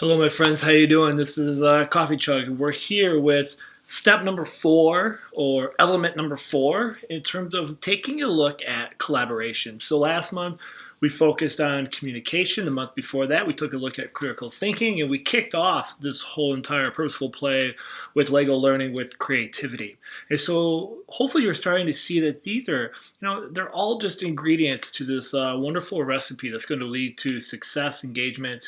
Hello, my friends. How you doing? This is Coffee Chug. We're here with step number 4, or element number 4, in terms of taking a look at collaboration. So last month we focused on communication. The month before that we took a look at critical thinking, and we kicked off this whole entire purposeful play with Lego learning with creativity. And so hopefully you're starting to see that these are, they're all just ingredients to this wonderful recipe that's going to lead to success, engagement,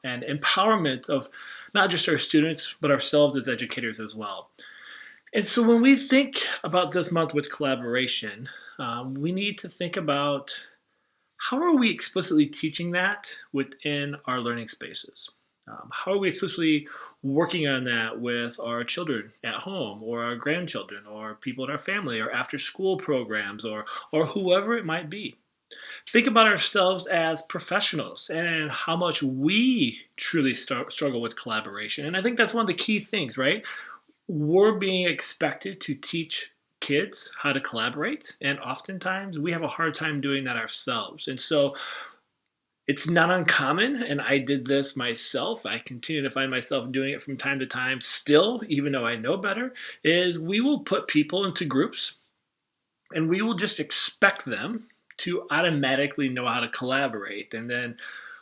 and empowerment of not just our students, but ourselves as educators as well. And so when we think about this month with collaboration, we need to think about how are we explicitly teaching that within our learning spaces? How are we explicitly working on that with our children at home, or our grandchildren, or people in our family, or after school programs, or whoever it might be? Think about ourselves as professionals and how much we truly struggle with collaboration. And I think that's one of the key things, right? We're being expected to teach kids how to collaborate, and oftentimes we have a hard time doing that ourselves. And so it's not uncommon, and I did this myself. I continue to find myself doing it from time to time still, even though I know better, is we will put people into groups and we will just expect them to automatically know how to collaborate. And then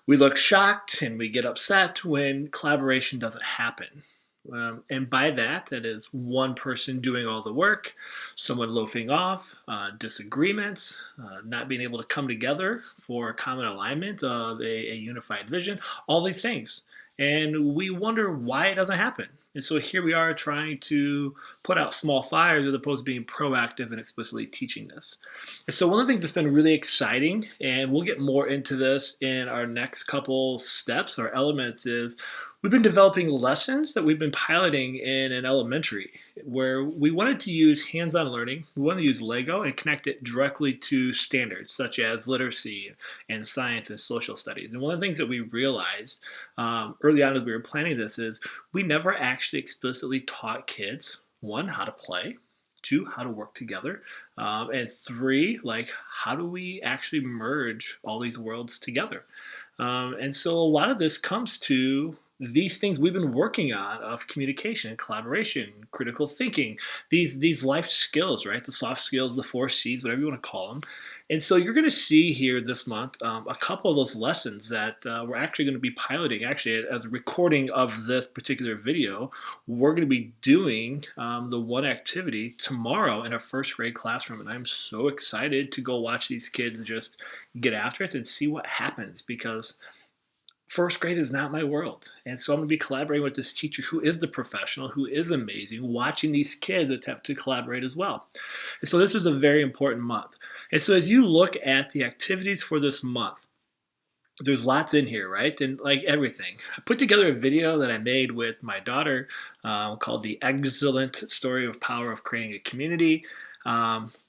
we look shocked and we get upset when collaboration doesn't happen. And by that is one person doing all the work, someone loafing off, disagreements, not being able to come together for a common alignment of a unified vision, all these things. And we wonder why it doesn't happen. And so here we are trying to put out small fires as opposed to being proactive and explicitly teaching this. And so one of the things that's been really exciting, and we'll get more into this in our next couple steps or elements, is we've been developing lessons that we've been piloting in an elementary where we wanted to use hands-on learning. We wanted to use Lego and connect it directly to standards such as literacy and science and social studies. And one of the things that we realized early on as we were planning this is we never actually explicitly taught kids, one, how to play, two, how to work together, and three, like, how do we actually merge all these worlds together? And so a lot of this comes to these things we've been working on of communication, collaboration, critical thinking, these life skills, right? The soft skills, the 4 C's, whatever you want to call them. And so you're going to see here this month a couple of those lessons that we're actually going to be piloting. Actually, as a recording of this particular video, we're going to be doing the one activity tomorrow in a first grade classroom. And I'm so excited to go watch these kids just get after it and see what happens, because first grade is not my world. And so I'm going to be collaborating with this teacher who is the professional, who is amazing, watching these kids attempt to collaborate as well. And so this is a very important month. And so as you look at the activities for this month, there's lots in here, right? And like everything, I put together a video that I made with my daughter called The Excellent Story of Power of Creating a Community.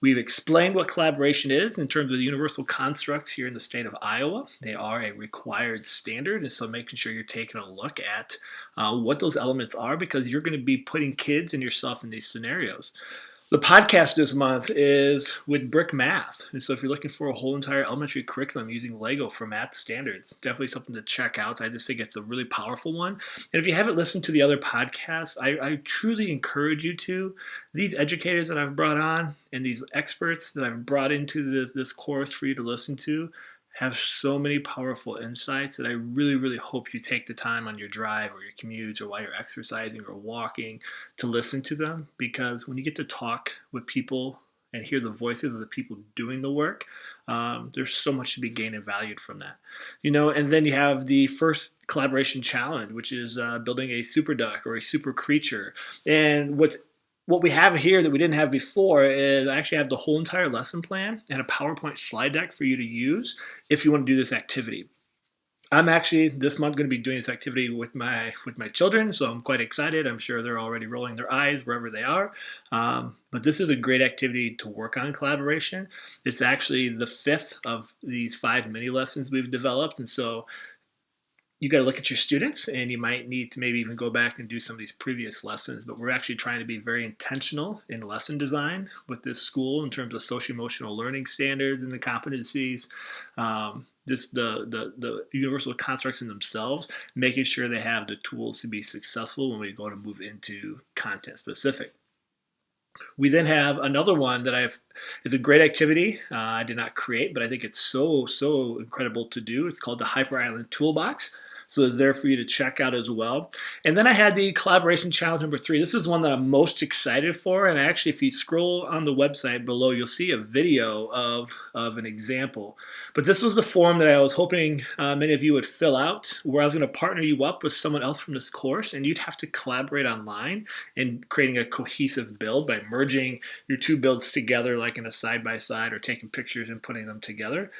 We've explained what collaboration is in terms of the universal constructs here in the state of Iowa. They are a required standard, and so making sure you're taking a look at what those elements are, because you're going to be putting kids and yourself in these scenarios. The podcast this month is with Brick Math. And so if you're looking for a whole entire elementary curriculum using Lego for math standards, definitely something to check out. I just think it's a really powerful one. And if you haven't listened to the other podcasts, I truly encourage you to. These educators that I've brought on and these experts that I've brought into this course for you to listen to have so many powerful insights that I really, really hope you take the time on your drive or your commute or while you're exercising or walking to listen to them, because when you get to talk with people and hear the voices of the people doing the work, there's so much to be gained and valued from that. And then you have the first collaboration challenge, which is building a super duck or a super creature. And what we have here that we didn't have before is I actually have the whole entire lesson plan and a PowerPoint slide deck for you to use if you want to do this activity. I'm actually this month going to be doing this activity with my children, so I'm quite excited. I'm sure they're already rolling their eyes wherever they are. But this is a great activity to work on collaboration. It's actually the 5th of these 5 mini lessons we've developed, and so you got to look at your students, and you might need to maybe even go back and do some of these previous lessons. But we're actually trying to be very intentional in lesson design with this school in terms of socio-emotional learning standards and the competencies. just the universal constructs in themselves, making sure they have the tools to be successful when we go to move into content specific. We then have another one that I've is a great activity. I did not create, but I think it's so incredible to do. It's called the Hyper Island Toolbox. So it's there for you to check out as well. And then I had the collaboration challenge number 3. This is one that I'm most excited for. And actually, if you scroll on the website below, you'll see a video of an example. But this was the form that I was hoping many of you would fill out, where I was going to partner you up with someone else from this course, and you'd have to collaborate online in creating a cohesive build by merging your 2 builds together, like in a side-by-side, or taking pictures and putting them together.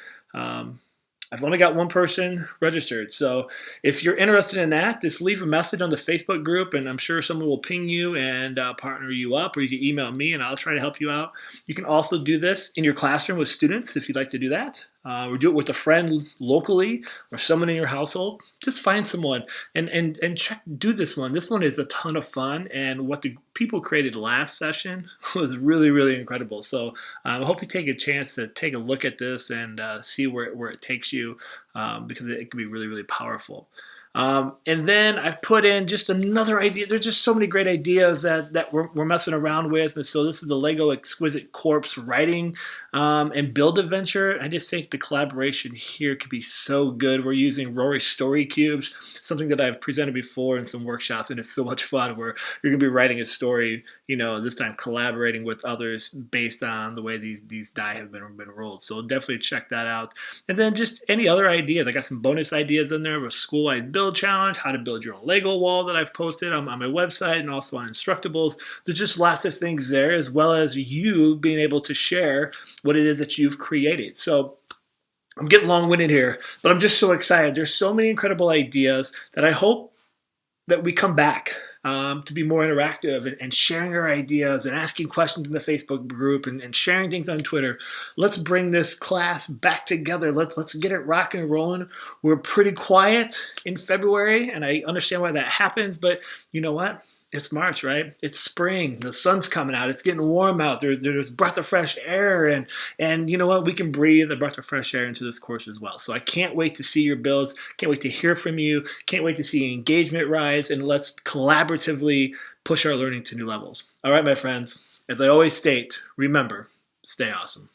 I've only got one person registered. So if you're interested in that, just leave a message on the Facebook group, and I'm sure someone will ping you and partner you up, or you can email me and I'll try to help you out. You can also do this in your classroom with students if you'd like to do that. Or do it with a friend locally or someone in your household. Just find someone and do this one. This one is a ton of fun, and what the people created last session was really incredible. So I hope you take a chance to take a look at this and see where it takes you, because it can be really powerful. And then I've put in just another idea. There's just so many great ideas that we're messing around with. And so this is the Lego Exquisite Corpse writing and build adventure. I just think the collaboration here could be so good. We're using Rory story cubes, something that I've presented before in some workshops, and it's so much fun where you're going to be writing a story, this time collaborating with others based on the way these die have been rolled. So definitely check that out. And then just any other ideas. I got some bonus ideas in there of a school-wide build challenge, how to build your own Lego wall that I've posted on my website and also on Instructables. There's just lots of things there, as well as you being able to share what it is that you've created. So I'm getting long-winded here, but I'm just so excited. There's so many incredible ideas that I hope that we come back to be more interactive and sharing our ideas and asking questions in the Facebook group and sharing things on Twitter. Let's bring this class back together. Let's get it rocking and rolling. We're pretty quiet in February, and I understand why that happens, but you know what? It's March, right? It's spring. The sun's coming out. It's getting warm out. There's a breath of fresh air, and you know what? We can breathe a breath of fresh air into this course as well. So I can't wait to see your builds. Can't wait to hear from you. Can't wait to see engagement rise, and let's collaboratively push our learning to new levels. All right, my friends. As I always state, remember, stay awesome.